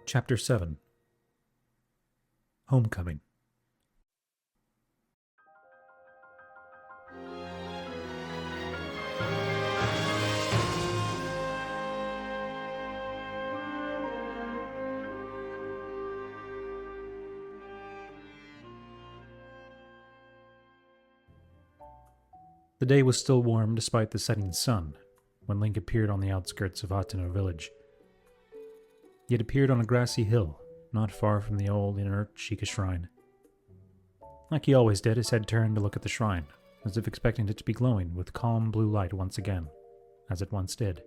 Chapter 7 Homecoming. The day was still warm despite the setting sun when Link appeared on the outskirts of TotK Village. He had appeared on a grassy hill, not far from the old, inert Sheikah shrine. Like he always did, his head turned to look at the shrine, as if expecting it to be glowing with calm blue light once again, as it once did.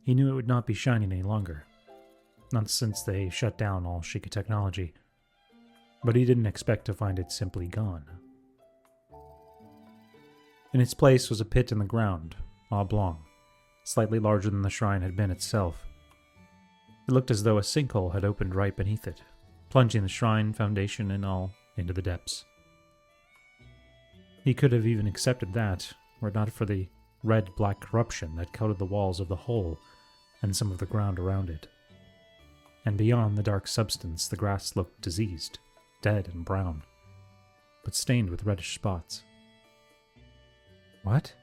He knew it would not be shining any longer, not since they shut down all Sheikah technology, but he didn't expect to find it simply gone. In its place was a pit in the ground, oblong, slightly larger than the shrine had been itself. It looked as though a sinkhole had opened right beneath it, plunging the shrine, foundation, and all into the depths. He could have even accepted that, were it not for the red-black corruption that coated the walls of the hole and some of the ground around it. And beyond the dark substance, the grass looked diseased, dead and brown, but stained with reddish spots. "What?"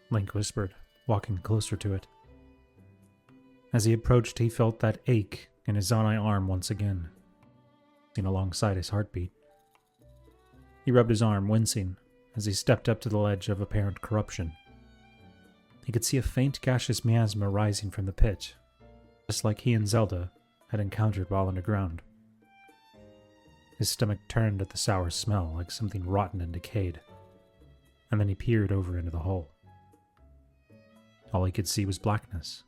Link whispered, walking closer to it. As he approached, he felt that ache in his Zanai arm once again, alongside his heartbeat. He rubbed his arm, wincing, as he stepped up to the ledge of apparent corruption. He could see a faint gaseous miasma rising from the pit, just like he and Zelda had encountered while underground. His stomach turned at the sour smell, like something rotten and decayed, and then he peered over into the hole. All he could see was blackness.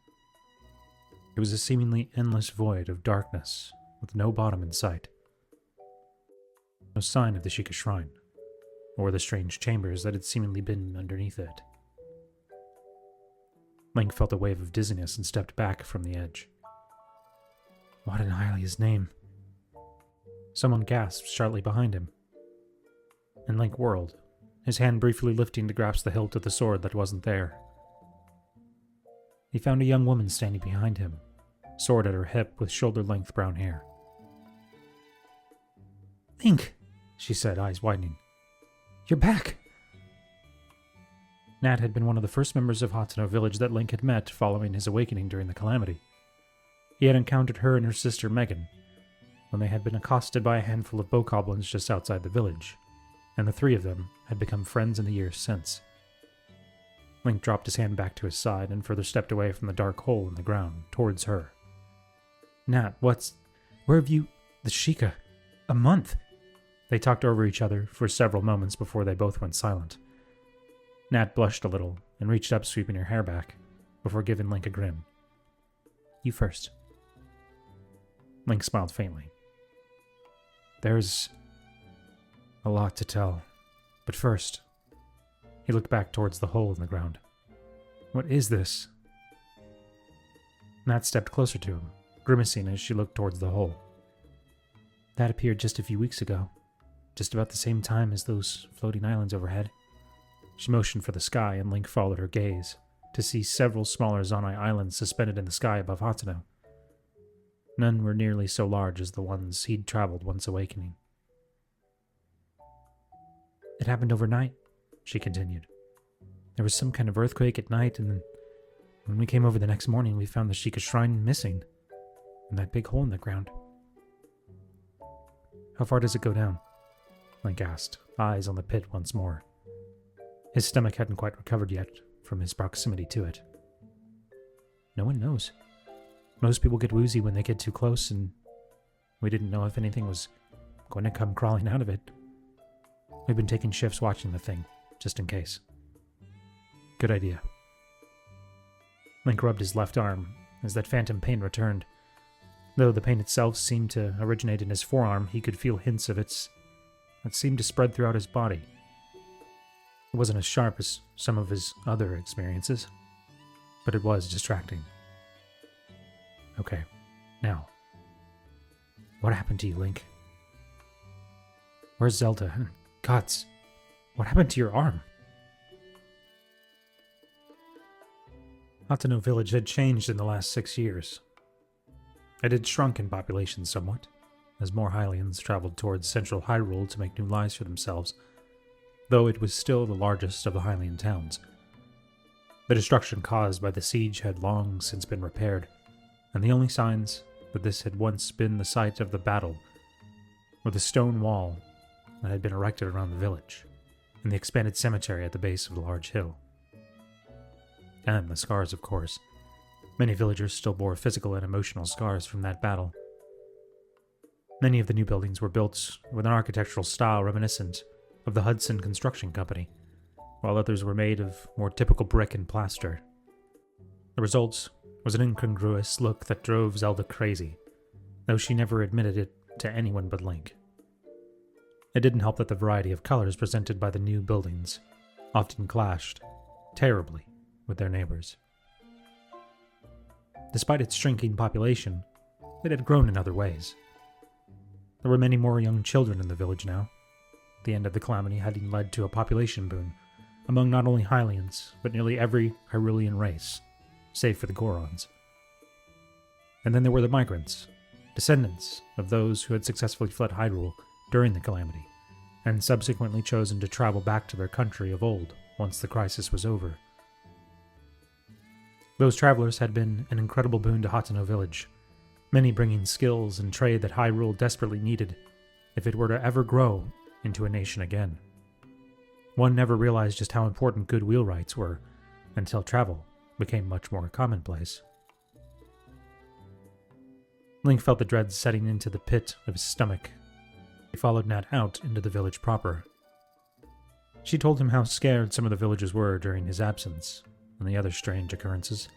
It was a seemingly endless void of darkness, with no bottom in sight. No sign of the Sheikah shrine, or the strange chambers that had seemingly been underneath it. Link felt a wave of dizziness and stepped back from the edge. What in Hylia's name? Someone gasped sharply behind him, and Link whirled, his hand briefly lifting to grasp the hilt of the sword that wasn't there. He found a young woman standing behind him, sword at her hip with shoulder-length brown hair. "Link," she said, eyes widening. "You're back!" Nat had been one of the first members of TotK Village that Link had met following his awakening during the Calamity. He had encountered her and her sister Megan when they had been accosted by a handful of bokoblins just outside the village, and the three of them had become friends in the years since. Link dropped his hand back to his side and further stepped away from the dark hole in the ground, towards her. "Nat, where have you... the Sheikah? A month?" They talked over each other for several moments before they both went silent. Nat blushed a little and reached up, sweeping her hair back, before giving Link a grin. "You first." Link smiled faintly. "There's a lot to tell, but first..." He looked back towards the hole in the ground. "What is this?" Nat stepped closer to him, grimacing as she looked towards the hole. "That appeared just a few weeks ago, just about the same time as those floating islands overhead." She motioned for the sky, and Link followed her gaze, to see several smaller Zanai islands suspended in the sky above Hateno. None were nearly so large as the ones he'd traveled once awakening. "It happened overnight," she continued. "There was some kind of earthquake at night, and then when we came over the next morning, we found the Sheikah shrine missing, and that big hole in the ground." "How far does it go down?" Link asked, eyes on the pit once more. His stomach hadn't quite recovered yet from his proximity to it. "No one knows. Most people get woozy when they get too close, and we didn't know if anything was going to come crawling out of it. We've been taking shifts watching the thing, just in case." "Good idea." Link rubbed his left arm as that phantom pain returned. Though the pain itself seemed to originate in his forearm, he could feel hints of its that seemed to spread throughout his body. It wasn't as sharp as some of his other experiences, but it was distracting. "Okay, now, what happened to you, Link?" Where's Zelda? And gods, what happened to your arm? TotK Village had changed in the last 6 years. It had shrunk in population somewhat, as more Hylians traveled towards central Hyrule to make new lives for themselves, though it was still the largest of the Hylian towns. The destruction caused by the siege had long since been repaired, and the only signs that this had once been the site of the battle were the stone wall that had been erected around the village, and the expanded cemetery at the base of the large hill. And the scars, of course. Many villagers still bore physical and emotional scars from that battle. Many of the new buildings were built with an architectural style reminiscent of the Hudson Construction Company, while others were made of more typical brick and plaster. The result was an incongruous look that drove Zelda crazy, though she never admitted it to anyone but Link. It didn't help that the variety of colors presented by the new buildings often clashed terribly with their neighbors. Despite its shrinking population, it had grown in other ways. There were many more young children in the village now, the end of the calamity having led to a population boom among not only Hylians, but nearly every Hyrulean race, save for the Gorons. And then there were the migrants, descendants of those who had successfully fled Hyrule during the calamity, and subsequently chosen to travel back to their country of old once the crisis was over. Those travelers had been an incredible boon to TotK Village, many bringing skills and trade that Hyrule desperately needed if it were to ever grow into a nation again. One never realized just how important good wheelwrights were until travel became much more commonplace. Link felt the dread setting into the pit of his stomach. He followed Nat out into the village proper. She told him how scared some of the villagers were during his absence and the other strange occurrences.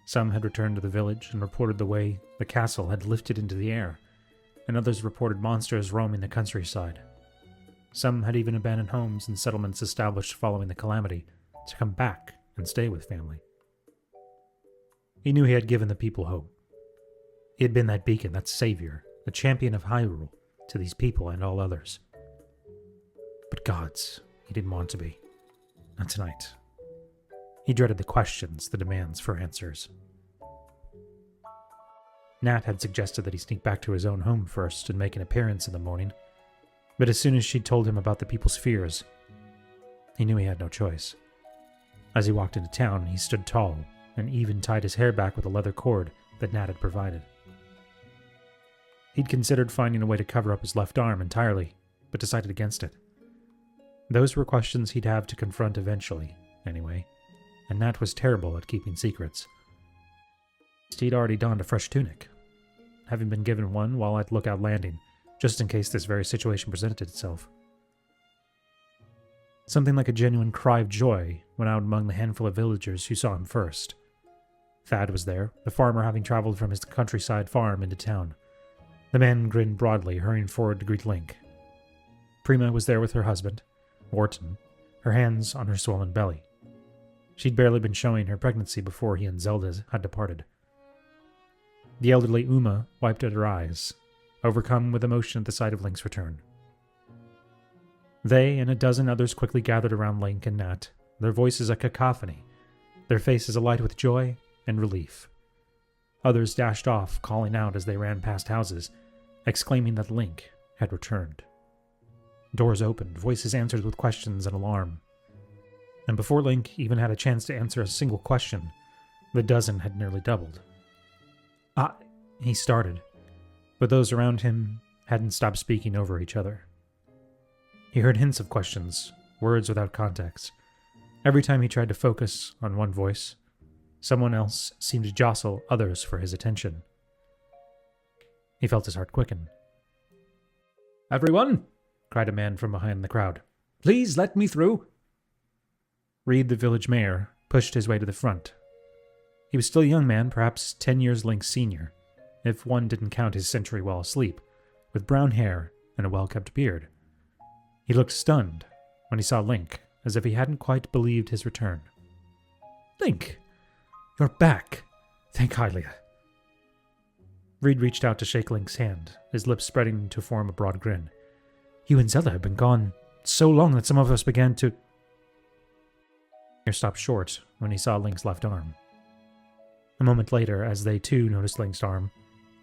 Some had returned to the village and reported the way the castle had lifted into the air, and others reported monsters roaming the countryside. Some had even abandoned homes and settlements established following the calamity to come back and stay with family. He knew he had given the people hope. He had been that beacon, that savior, the champion of Hyrule to these people and all others. But gods, he didn't want to be. Not tonight. He dreaded the questions, the demands for answers. Nat had suggested that he sneak back to his own home first and make an appearance in the morning, but as soon as she told him about the people's fears, he knew he had no choice. As he walked into town, he stood tall and even tied his hair back with a leather cord that Nat had provided. He'd considered finding a way to cover up his left arm entirely, but decided against it. Those were questions he'd have to confront eventually, anyway, and Nat was terrible at keeping secrets. He'd already donned a fresh tunic, having been given one while at Lookout Landing, just in case this very situation presented itself. Something like a genuine cry of joy went out among the handful of villagers who saw him first. Thad was there, the farmer having traveled from his countryside farm into town. The man grinned broadly, hurrying forward to greet Link. Prima was there with her husband, Wharton, her hands on her swollen belly. She'd barely been showing her pregnancy before he and Zelda had departed. The elderly Uma wiped at her eyes, overcome with emotion at the sight of Link's return. They and a dozen others quickly gathered around Link and Nat, their voices a cacophony, their faces alight with joy and relief. Others dashed off, calling out as they ran past houses, exclaiming that Link had returned. Doors opened, voices answered with questions and alarm. And before Link even had a chance to answer a single question, the dozen had nearly doubled. He started, but those around him hadn't stopped speaking over each other. He heard hints of questions, words without context. Every time he tried to focus on one voice, someone else seemed to jostle others for his attention. He felt his heart quicken. "Everyone!" cried a man from behind the crowd. "Please let me through!" Reed, the village mayor, pushed his way to the front. He was still a young man, perhaps 10 years Link's senior, if one didn't count his century while asleep, with brown hair and a well-kept beard. He looked stunned when he saw Link, as if he hadn't quite believed his return. "Link! You're back! Thank Hylia!" Reed reached out to shake Link's hand, his lips spreading to form a broad grin. You and Zelda have been gone so long that some of us began to... He stopped short when he saw Link's left arm. A moment later, as they too noticed Link's arm,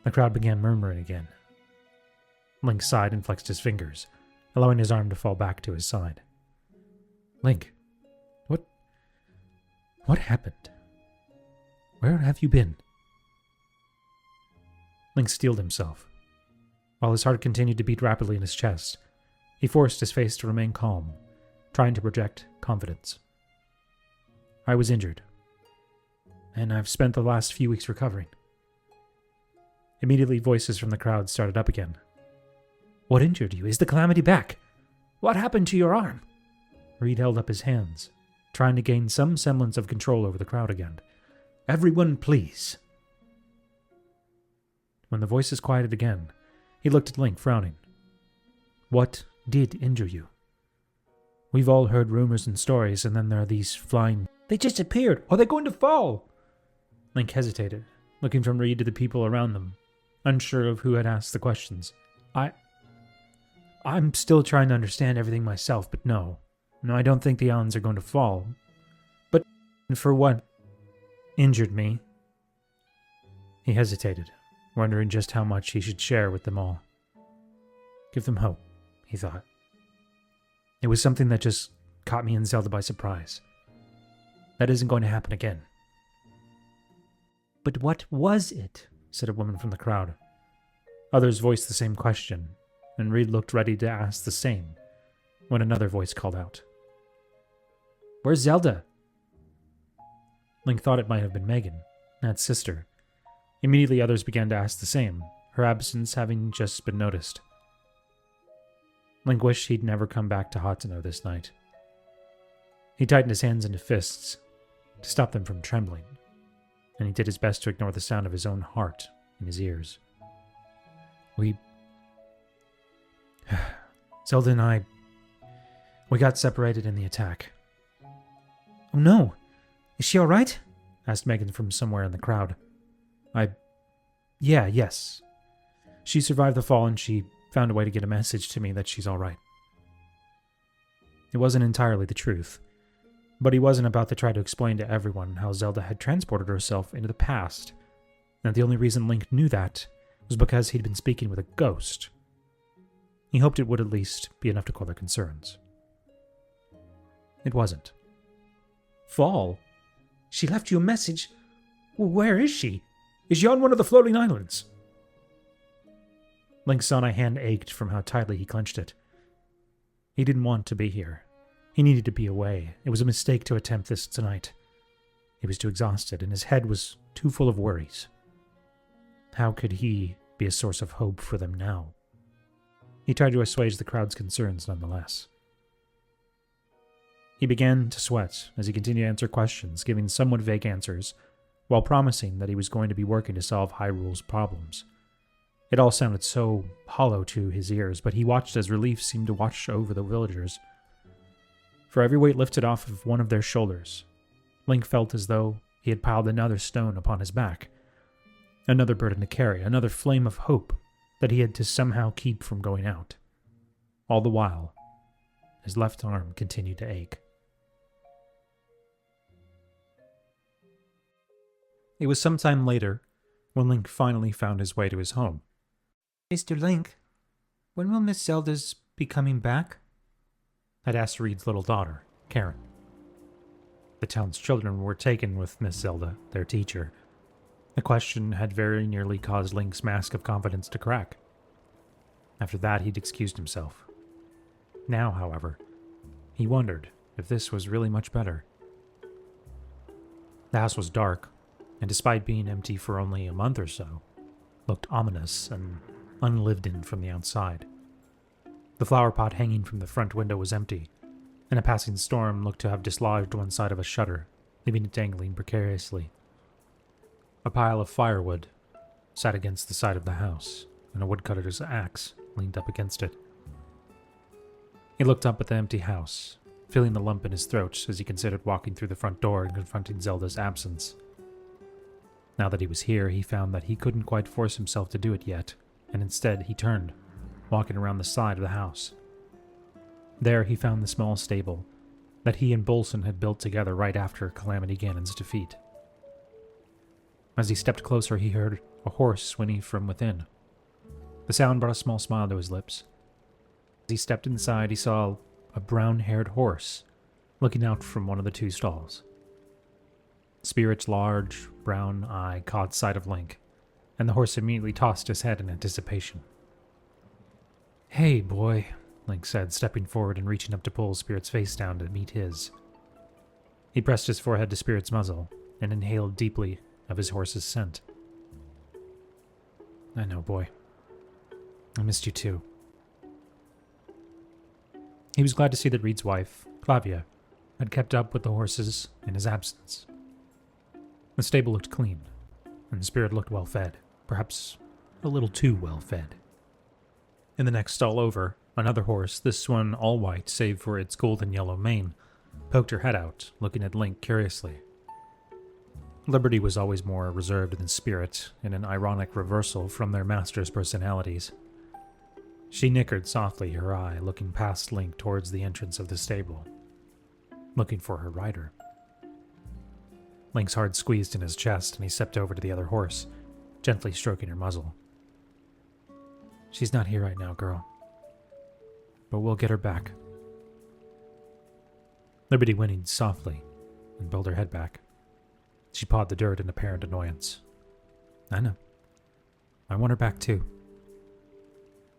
the crowd began murmuring again. Link sighed and flexed his fingers, allowing his arm to fall back to his side. Link, what happened? Where have you been? Link steeled himself. While his heart continued to beat rapidly in his chest, he forced his face to remain calm, trying to project confidence. I was injured, and I've spent the last few weeks recovering. Immediately, voices from the crowd started up again. What injured you? Is the calamity back? What happened to your arm? Reed held up his hands, trying to gain some semblance of control over the crowd again. Everyone, please. When the voices quieted again, he looked at Link, frowning. What did injure you? We've all heard rumors and stories, and then there are these flying... They just appeared! Are they going to fall? Link hesitated, looking from Reed to the people around them, unsure of who had asked the questions. I'm still trying to understand everything myself, but no, I don't think the islands are going to fall. But for what injured me? He hesitated, wondering just how much he should share with them all. Give them hope, he thought. It was something that just caught me and Zelda by surprise. That isn't going to happen again. But what was it? Said a woman from the crowd. Others voiced the same question, and Reed looked ready to ask the same, when another voice called out. Where's Zelda? Link thought it might have been Megan, Nat's sister. Immediately others began to ask the same, her absence having just been noticed. Link wished he'd never come back to Hateno this night. He tightened his hands into fists to stop them from trembling, and he did his best to ignore the sound of his own heart in his ears. Zelda and I, we got separated in the attack. Oh no! Is she alright? Asked Megan from somewhere in the crowd. Yes. She survived the fall and she found a way to get a message to me that she's alright. It wasn't entirely the truth, but he wasn't about to try to explain to everyone how Zelda had transported herself into the past, and the only reason Link knew that was because he'd been speaking with a ghost. He hoped it would at least be enough to quell their concerns. It wasn't. Fall? She left you a message? Where is she? Is she on one of the floating islands? Link's sauna hand ached from how tightly he clenched it. He didn't want to be here. He needed to be away. It was a mistake to attempt this tonight. He was too exhausted, and his head was too full of worries. How could he be a source of hope for them now? He tried to assuage the crowd's concerns nonetheless. He began to sweat as he continued to answer questions, giving somewhat vague answers, while promising that he was going to be working to solve Hyrule's problems. It all sounded so hollow to his ears, but he watched as relief seemed to wash over the villagers. For every weight lifted off of one of their shoulders, Link felt as though he had piled another stone upon his back, another burden to carry, another flame of hope that he had to somehow keep from going out. All the while, his left arm continued to ache. It was some time later when Link finally found his way to his home. Mr. Link, when will Miss Zelda's be coming back? Had asked Reed's little daughter, Karen. The town's children were taken with Miss Zelda, their teacher. The question had very nearly caused Link's mask of confidence to crack. After that, he'd excused himself. Now, however, he wondered if this was really much better. The house was dark, and despite being empty for only a month or so, looked ominous and unlived in from the outside. The flower pot hanging from the front window was empty, and a passing storm looked to have dislodged one side of a shutter, leaving it dangling precariously. A pile of firewood sat against the side of the house, and a woodcutter's axe leaned up against it. He looked up at the empty house, feeling the lump in his throat as he considered walking through the front door and confronting Zelda's absence. Now that he was here, he found that he couldn't quite force himself to do it yet, and instead he turned, walking around the side of the house, There he found the small stable that he and Bolson had built together right after Calamity Ganon's defeat. As he stepped closer, he heard a horse whinny from within. The sound brought a small smile to his lips. As he stepped inside, he saw a brown-haired horse looking out from one of the two stalls. Spirit's large, brown eye caught sight of Link, and the horse immediately tossed his head in anticipation. "Hey, boy," Link said, stepping forward and reaching up to pull Spirit's face down to meet his. He pressed his forehead to Spirit's muzzle and inhaled deeply of his horse's scent. "I know, boy. I missed you too." He was glad to see that Reed's wife, Clavia, had kept up with the horses in his absence. The stable looked clean, and Spirit looked well fed, perhaps a little too well fed. In the next stall over, another horse, this one all white save for its golden yellow mane, poked her head out, looking at Link curiously. Liberty was always more reserved than Spirit, in an ironic reversal from their masters' personalities. She nickered softly, her eye looking past Link towards the entrance of the stable, looking for her rider. Link's heart squeezed in his chest, and he stepped over to the other horse, gently stroking her muzzle. "She's not here right now, girl. But we'll get her back." Liberty whinnied softly and pulled her head back. She pawed the dirt in apparent annoyance. "I know. I want her back too."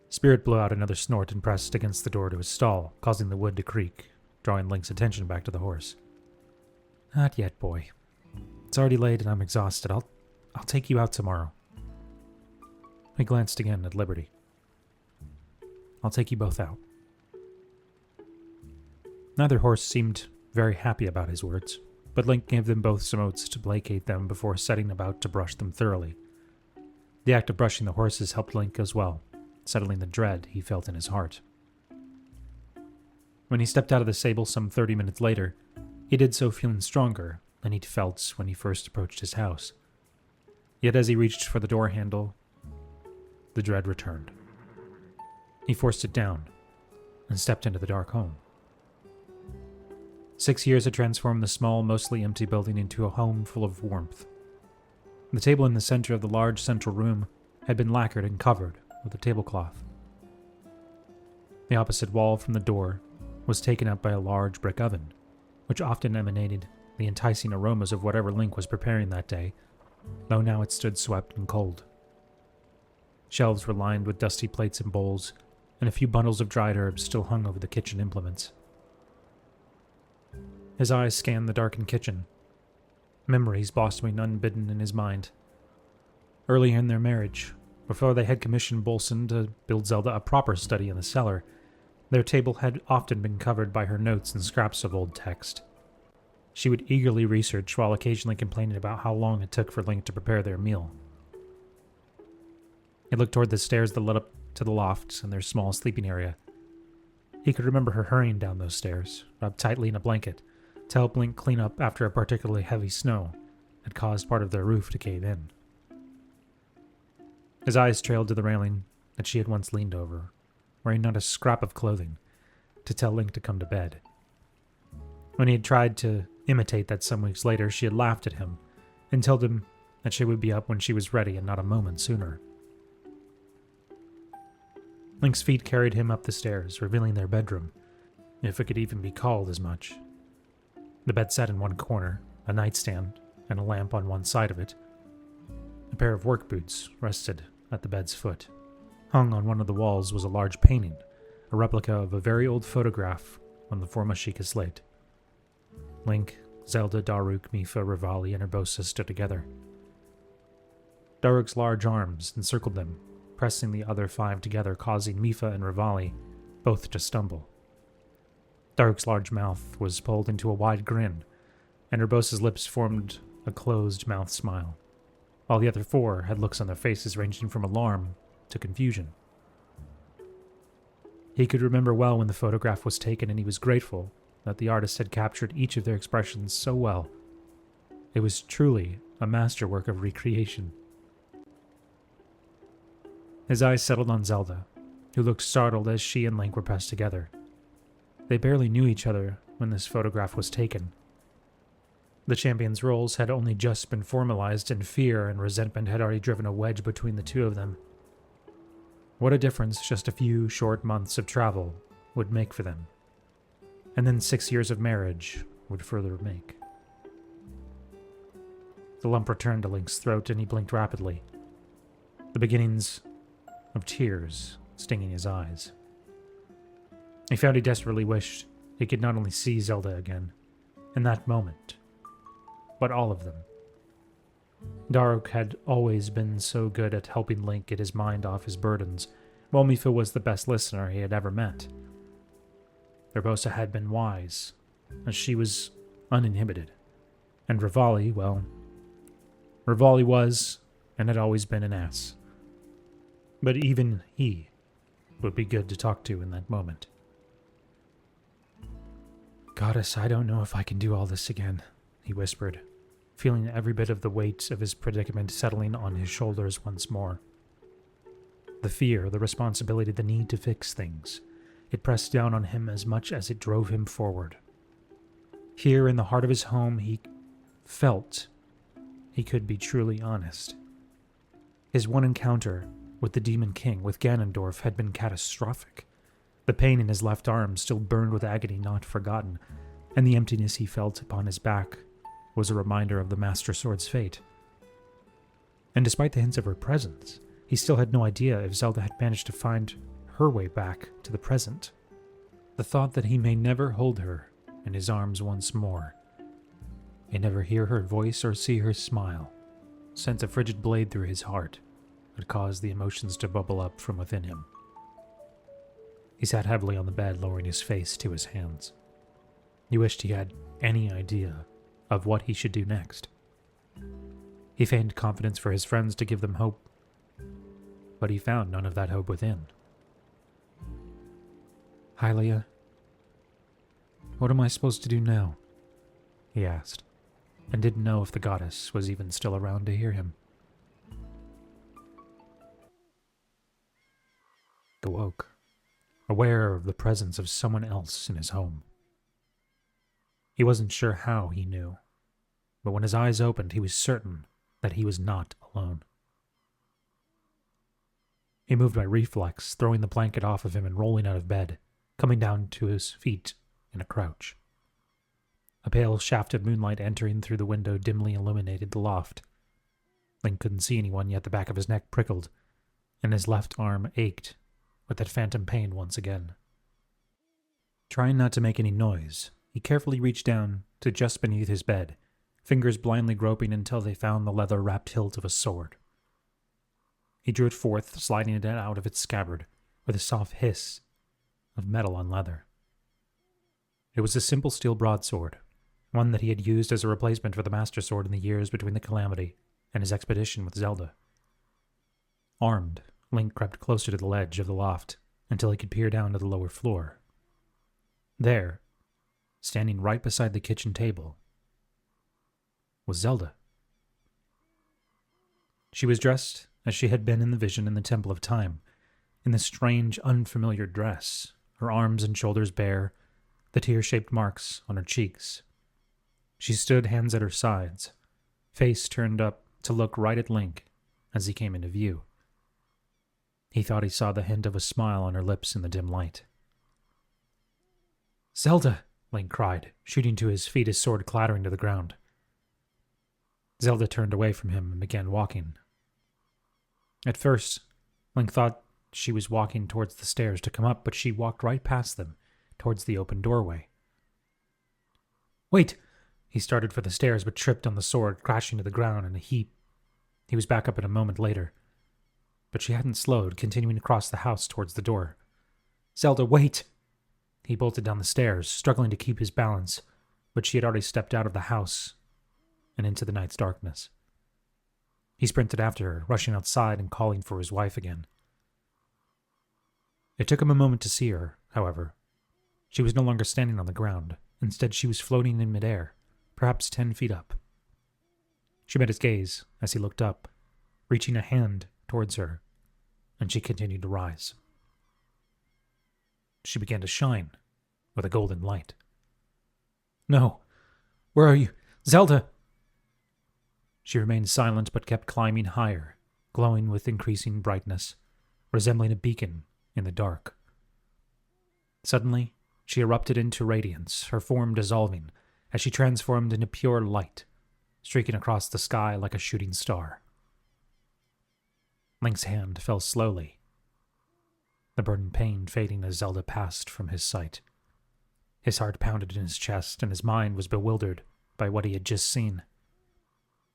Spirit blew out another snort and pressed against the door to his stall, causing the wood to creak, drawing Link's attention back to the horse. "Not yet, boy. It's already late and I'm exhausted. I'll take you out tomorrow." He glanced again at Liberty. "I'll take you both out." Neither horse seemed very happy about his words, but Link gave them both some oats to placate them before setting about to brush them thoroughly. The act of brushing the horses helped Link as well, settling the dread he felt in his heart. When he stepped out of the stable some 30 minutes later, he did so feeling stronger than he'd felt when he first approached his house. Yet as he reached for the door handle, the dread returned. He forced it down and stepped into the dark home. 6 years had transformed the small, mostly empty building into a home full of warmth. The table in the center of the large central room had been lacquered and covered with a tablecloth. The opposite wall from the door was taken up by a large brick oven, which often emanated the enticing aromas of whatever Link was preparing that day, though now it stood swept and cold. Shelves were lined with dusty plates and bowls, and a few bundles of dried herbs still hung over the kitchen implements. His eyes scanned the darkened kitchen, memories blossoming unbidden in his mind. Earlier in their marriage, before they had commissioned Bolson to build Zelda a proper study in the cellar, their table had often been covered by her notes and scraps of old text. She would eagerly research while occasionally complaining about how long it took for Link to prepare their meal. He looked toward the stairs that led up to the loft and their small sleeping area. He could remember her hurrying down those stairs, wrapped tightly in a blanket, to help Link clean up after a particularly heavy snow had caused part of their roof to cave in. His eyes trailed to the railing that she had once leaned over, wearing not a scrap of clothing, to tell Link to come to bed. When he had tried to imitate that some weeks later, she had laughed at him and told him that she would be up when she was ready and not a moment sooner. Link's feet carried him up the stairs, revealing their bedroom, if it could even be called as much. The bed sat in one corner, a nightstand, and a lamp on one side of it. A pair of work boots rested at the bed's foot. Hung on one of the walls was a large painting, a replica of a very old photograph on the Formashika slate. Link, Zelda, Daruk, Mipha, Revali, and Urbosa stood together. Daruk's large arms encircled them, pressing the other 5 together, causing Mipha and Revali both to stumble. Daruk's large mouth was pulled into a wide grin, and Urbosa's lips formed a closed-mouth smile, while the other 4 had looks on their faces ranging from alarm to confusion. He could remember well when the photograph was taken, and he was grateful that the artist had captured each of their expressions so well. It was truly a masterwork of recreation. His eyes settled on Zelda, who looked startled as she and Link were pressed together. They barely knew each other when this photograph was taken. The champions' roles had only just been formalized, and fear and resentment had already driven a wedge between the two of them. What a difference just a few short months of travel would make for them. And then 6 years of marriage would further make. The lump returned to Link's throat, and he blinked rapidly, the beginnings of tears stinging his eyes. He found he desperately wished he could not only see Zelda again, in that moment, but all of them. Daruk had always been so good at helping Link get his mind off his burdens, while Mipha was the best listener he had ever met. Urbosa had been wise, as she was uninhibited. And Revali, well, Revali was, and had always been, an ass. But even he would be good to talk to in that moment. "Goddess, I don't know if I can do all this again," he whispered, feeling every bit of the weight of his predicament settling on his shoulders once more. The fear, the responsibility, the need to fix things, it pressed down on him as much as it drove him forward. Here in the heart of his home, he felt he could be truly honest. His one encounter with the Demon King, with Ganondorf, had been catastrophic. The pain in his left arm still burned with agony not forgotten, and the emptiness he felt upon his back was a reminder of the Master Sword's fate. And despite the hints of her presence, he still had no idea if Zelda had managed to find her way back to the present. The thought that he may never hold her in his arms once more, may never hear her voice or see her smile, sent a frigid blade through his heart that caused the emotions to bubble up from within him. He sat heavily on the bed, lowering his face to his hands. He wished he had any idea of what he should do next. He feigned confidence for his friends to give them hope, but he found none of that hope within. "Hylia, what am I supposed to do now?" he asked, and didn't know if the goddess was even still around to hear him. He awoke, aware of the presence of someone else in his home. He wasn't sure how he knew, but when his eyes opened, he was certain that he was not alone. He moved by reflex, throwing the blanket off of him and rolling out of bed, coming down to his feet in a crouch. A pale shaft of moonlight entering through the window dimly illuminated the loft. Link couldn't see anyone, yet the back of his neck prickled, and his left arm ached with that phantom pain once again. Trying not to make any noise, he carefully reached down to just beneath his bed, fingers blindly groping until they found the leather-wrapped hilt of a sword. He drew it forth, sliding it out of its scabbard, with a soft hiss of metal on leather. It was a simple steel broadsword, one that he had used as a replacement for the Master Sword in the years between the Calamity and his expedition with Zelda. Armed, Link crept closer to the ledge of the loft until he could peer down to the lower floor. There, standing right beside the kitchen table, was Zelda. She was dressed as she had been in the vision in the Temple of Time, in this strange, unfamiliar dress, her arms and shoulders bare, the tear-shaped marks on her cheeks. She stood, hands at her sides, face turned up to look right at Link as he came into view. He thought he saw the hint of a smile on her lips in the dim light. "Zelda!" Link cried, shooting to his feet, his sword clattering to the ground. Zelda turned away from him and began walking. At first, Link thought she was walking towards the stairs to come up, but she walked right past them, towards the open doorway. "Wait!" He started for the stairs, but tripped on the sword, crashing to the ground in a heap. He was back up in a moment later, but she hadn't slowed, continuing across the house towards the door. "Zelda, wait!" He bolted down the stairs, struggling to keep his balance, but she had already stepped out of the house and into the night's darkness. He sprinted after her, rushing outside and calling for his wife again. It took him a moment to see her, however. She was no longer standing on the ground. Instead, she was floating in midair, perhaps 10 feet up. She met his gaze as he looked up, reaching a hand towards her, and she continued to rise. She began to shine, with a golden light. "No! Where are you? Zelda!" She remained silent but kept climbing higher, glowing with increasing brightness, resembling a beacon in the dark. Suddenly, she erupted into radiance, her form dissolving as she transformed into pure light, streaking across the sky like a shooting star. Link's hand fell slowly, the burning pain fading as Zelda passed from his sight. His heart pounded in his chest, and his mind was bewildered by what he had just seen.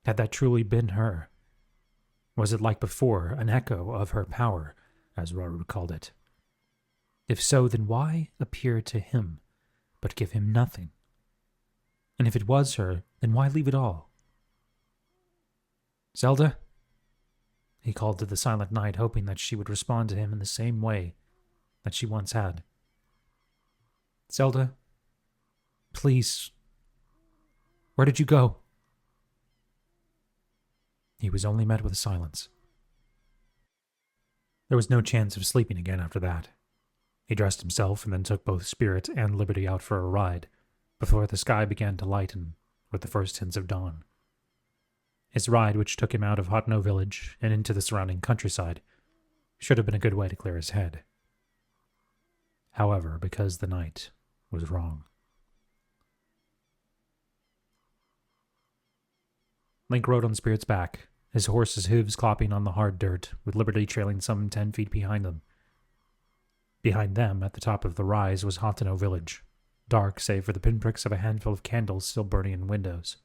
Had that truly been her? Was it like before, an echo of her power, as Rauru called it? If so, then why appear to him, but give him nothing? And if it was her, then why leave it all? "Zelda?" He called to the silent night, hoping that she would respond to him in the same way that she once had. "Zelda? Please. Where did you go?" He was only met with silence. There was no chance of sleeping again after that. He dressed himself and then took both Spirit and Liberty out for a ride, before the sky began to lighten with the first hints of dawn. His ride, which took him out of TotK Village and into the surrounding countryside, should have been a good way to clear his head. However, because the night was wrong. Link rode on Spirit's back, his horse's hooves clopping on the hard dirt, with Liberty trailing some 10 feet behind them. Behind them, at the top of the rise, was TotK Village, dark save for the pinpricks of a handful of candles still burning in windows.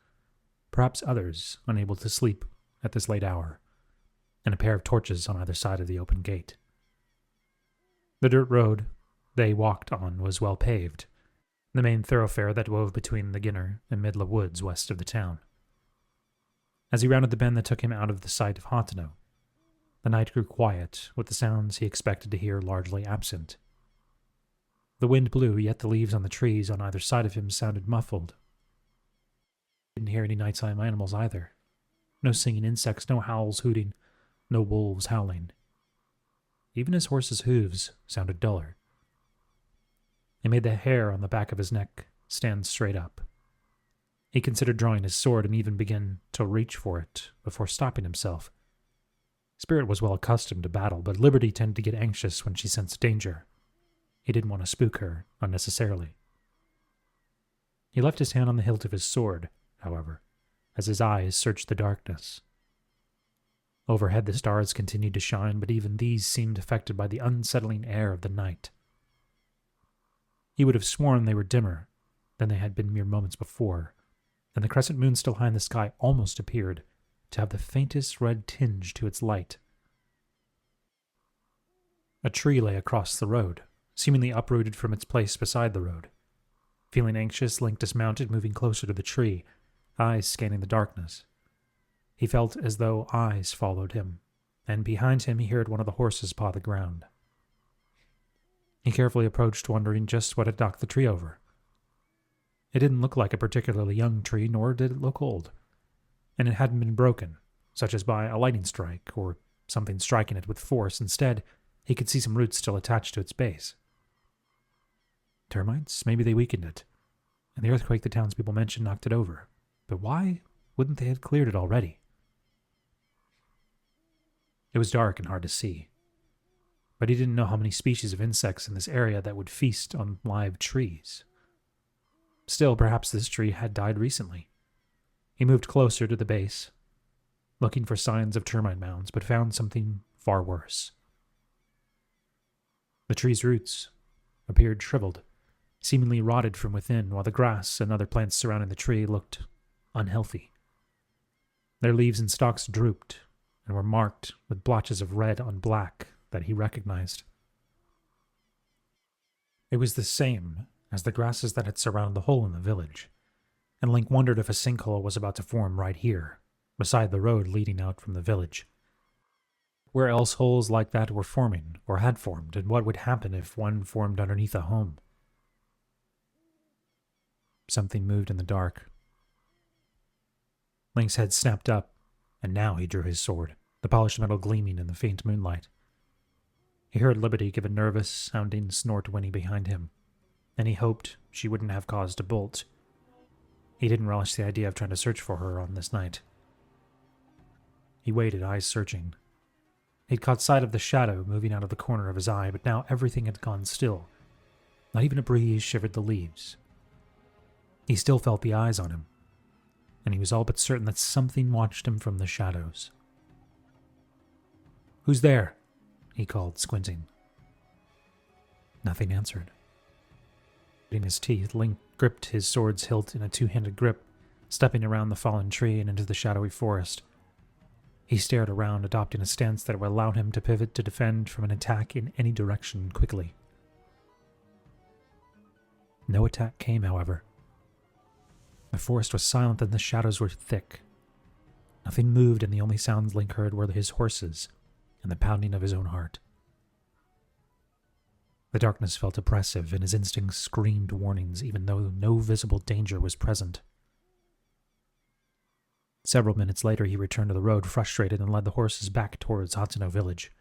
Perhaps others unable to sleep at this late hour, and a pair of torches on either side of the open gate. The dirt road they walked on was well paved, the main thoroughfare that wove between the Ginner and Midla woods west of the town. As he rounded the bend that took him out of the sight of TotK, the night grew quiet, with the sounds he expected to hear largely absent. The wind blew, yet the leaves on the trees on either side of him sounded muffled. He didn't hear any nighttime animals either. No singing insects, no howls hooting, no wolves howling. Even his horse's hooves sounded duller. It made the hair on the back of his neck stand straight up. He considered drawing his sword and even began to reach for it before stopping himself. Spirit was well accustomed to battle, but Liberty tended to get anxious when she sensed danger. He didn't want to spook her unnecessarily. He left his hand on the hilt of his sword, however, as his eyes searched the darkness. Overhead the stars continued to shine, but even these seemed affected by the unsettling air of the night. He would have sworn they were dimmer than they had been mere moments before, and the crescent moon still high in the sky almost appeared to have the faintest red tinge to its light. A tree lay across the road, seemingly uprooted from its place beside the road. Feeling anxious, Link dismounted, moving closer to the tree, eyes scanning the darkness. He felt as though eyes followed him, and behind him he heard one of the horses paw the ground. He carefully approached, wondering just what had knocked the tree over. It didn't look like a particularly young tree, nor did it look old, and it hadn't been broken, such as by a lightning strike or something striking it with force. Instead, he could see some roots still attached to its base. Termites? Maybe they weakened it, and the earthquake the townspeople mentioned knocked it over. But why wouldn't they have cleared it already? It was dark and hard to see, but he didn't know how many species of insects in this area that would feast on live trees. Still, perhaps this tree had died recently. He moved closer to the base, looking for signs of termite mounds, but found something far worse. The tree's roots appeared shriveled, seemingly rotted from within, while the grass and other plants surrounding the tree looked unhealthy. Their leaves and stalks drooped and were marked with blotches of red on black that he recognized. It was the same as the grasses that had surrounded the hole in the village, and Link wondered if a sinkhole was about to form right here, beside the road leading out from the village. Where else holes like that were forming, or had formed, and what would happen if one formed underneath a home? Something moved in the dark. Link's head snapped up, and now he drew his sword, the polished metal gleaming in the faint moonlight. He heard Liberty give a nervous-sounding snort whinny behind him, and he hoped she wouldn't have cause to bolt. He didn't relish the idea of trying to search for her on this night. He waited, eyes searching. He'd caught sight of the shadow moving out of the corner of his eye, but now everything had gone still. Not even a breeze shivered the leaves. He still felt the eyes on him, and he was all but certain that something watched him from the shadows. "Who's there?" he called, squinting. Nothing answered. In his teeth, Link gripped his sword's hilt in a two-handed grip, stepping around the fallen tree and into the shadowy forest. He stared around, adopting a stance that would allow him to pivot to defend from an attack in any direction quickly. No attack came, however. The forest was silent and the shadows were thick. Nothing moved, and the only sounds Link heard were his horses and the pounding of his own heart. The darkness felt oppressive, and his instincts screamed warnings, even though no visible danger was present. Several minutes later, he returned to the road, frustrated, and led the horses back towards Thoteno Village.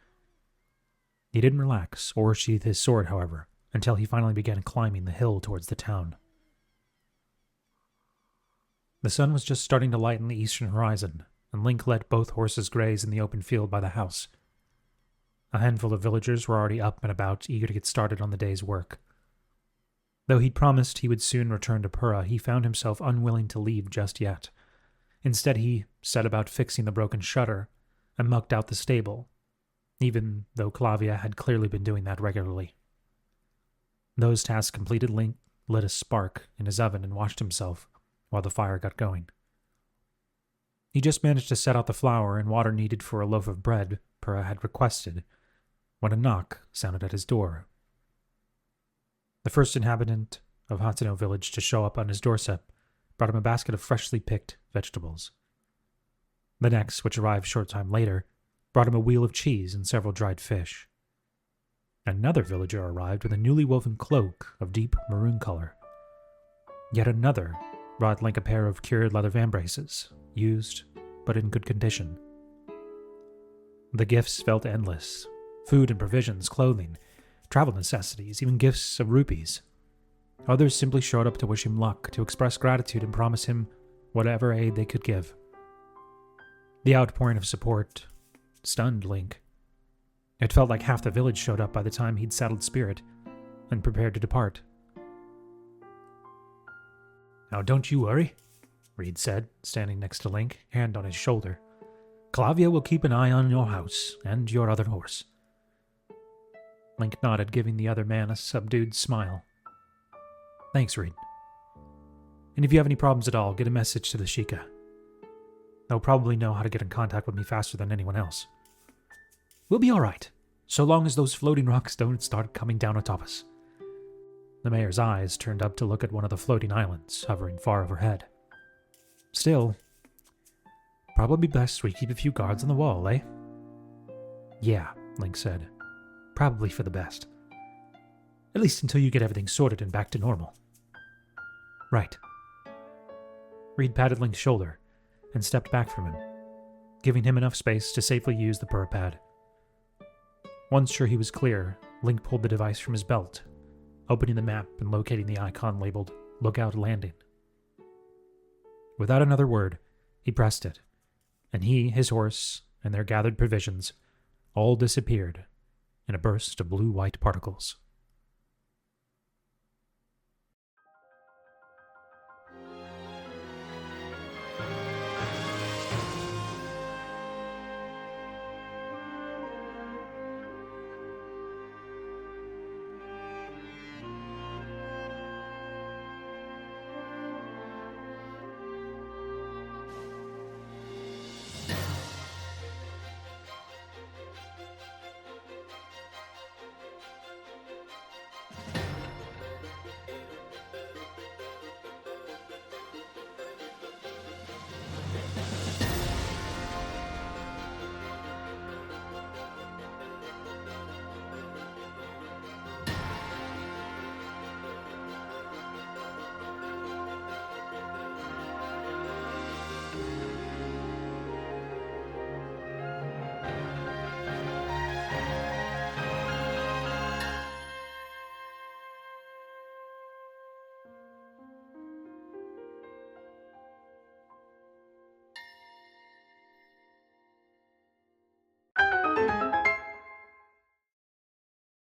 He didn't relax or sheath his sword, however, until he finally began climbing the hill towards the town. The sun was just starting to lighten the eastern horizon, and Link let both horses graze in the open field by the house. A handful of villagers were already up and about, eager to get started on the day's work. Though he'd promised he would soon return to Pura, he found himself unwilling to leave just yet. Instead, he set about fixing the broken shutter and mucked out the stable, even though Clavia had clearly been doing that regularly. Those tasks completed, Link lit a spark in his oven and washed himself while the fire got going. He just managed to set out the flour and water needed for a loaf of bread Pura had requested, when a knock sounded at his door. The first inhabitant of Thoteno Village to show up on his doorstep brought him a basket of freshly picked vegetables. The next, which arrived a short time later, brought him a wheel of cheese and several dried fish. Another villager arrived with a newly woven cloak of deep maroon color. Yet another brought Link a pair of cured leather vambraces, used but in good condition. The gifts felt endless. Food and provisions, clothing, travel necessities, even gifts of rupees. Others simply showed up to wish him luck, to express gratitude and promise him whatever aid they could give. The outpouring of support stunned Link. It felt like half the village showed up by the time he'd settled spirit and prepared to depart. "Now don't you worry," Reed said, standing next to Link, hand on his shoulder. "Clavia will keep an eye on your house and your other horse." Link nodded, giving the other man a subdued smile. "Thanks, Reed. And if you have any problems at all, get a message to the Sheikah. They'll probably know how to get in contact with me faster than anyone else. We'll be all right, so long as those floating rocks don't start coming down atop us." The mayor's eyes turned up to look at one of the floating islands hovering far overhead. "Still, probably best we keep a few guards on the wall, eh?" "Yeah," Link said. "Probably for the best. At least until you get everything sorted and back to normal." "Right." Reed patted Link's shoulder and stepped back from him, giving him enough space to safely use the purr pad. Once sure he was clear, Link pulled the device from his belt, opening the map and locating the icon labeled Lookout Landing. Without another word, he pressed it, and he, his horse, and their gathered provisions all disappeared in a burst of blue-white particles.